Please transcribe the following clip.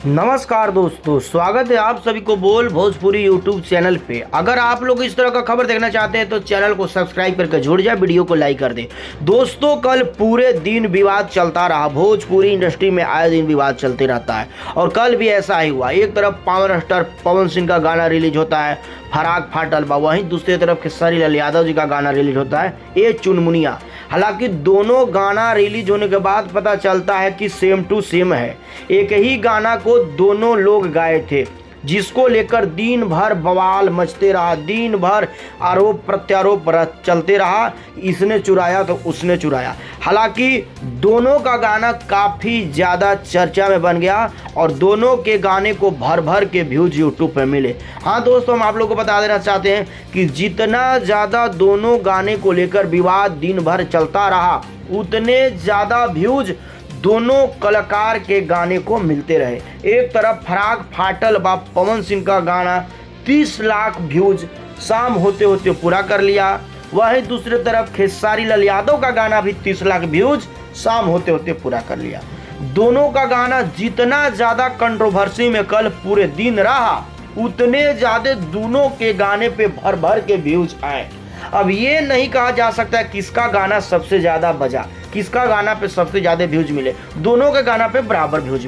नमस्कार दोस्तों, स्वागत है आप सभी को बोल भोजपुरी यूट्यूब चैनल पे। अगर आप लोग इस तरह का खबर देखना चाहते हैं तो चैनल को सब्सक्राइब करके जुड़ जाए, वीडियो को लाइक कर दे। दोस्तों, कल पूरे दिन विवाद चलता रहा। भोजपुरी इंडस्ट्री में आए दिन विवाद चलते रहता है और कल भी ऐसा ही हुआ। एक तरफ पावर स्टार पवन सिंह का गाना रिलीज होता है फराक फाटल बा, वहीं दूसरी तरफ खेसारी लाल यादव जी का गाना रिलीज होता है ए चुनमुनिया। हालांकि दोनों गाना रिलीज होने के बाद पता चलता है कि सेम टू सेम है। एक ही गाना को दोनों लोग गाए थे, जिसको लेकर दिन भर बवाल मचते रहा, दिन भर आरोप प्रत्यारोप चलते रहा। इसने चुराया तो उसने चुराया। हालांकि दोनों का गाना काफ़ी ज़्यादा चर्चा में बन गया और दोनों के गाने को भर भर के व्यूज यूट्यूब पर मिले। हाँ दोस्तों, हम आप लोगों को बता देना चाहते हैं कि जितना ज़्यादा दोनों गाने को लेकर विवाद दिन भर चलता रहा, उतने ज़्यादा व्यूज दोनों कलाकार के गाने को मिलते रहे। एक तरफ फराक फाटल बा पवन सिंह का गाना 30 लाख व्यूज शाम होते होते पूरा कर लिया। वहीं दूसरी तरफ खेसारी लाल यादव का गाना भी 30 लाख व्यूज शाम होते होते पूरा कर लिया। दोनों का गाना जितना ज़्यादा कंट्रोवर्सी में कल पूरे दिन रहा, उतने ज़्यादा दोनों के गाने पे भर भर के व्यूज आए। अब ये नहीं कहा जा सकता किसका गाना सबसे ज़्यादा बजा, किसका गाना पे सबसे ज़्यादा व्यूज मिले। दोनों के गाना पे बराबर व्यूज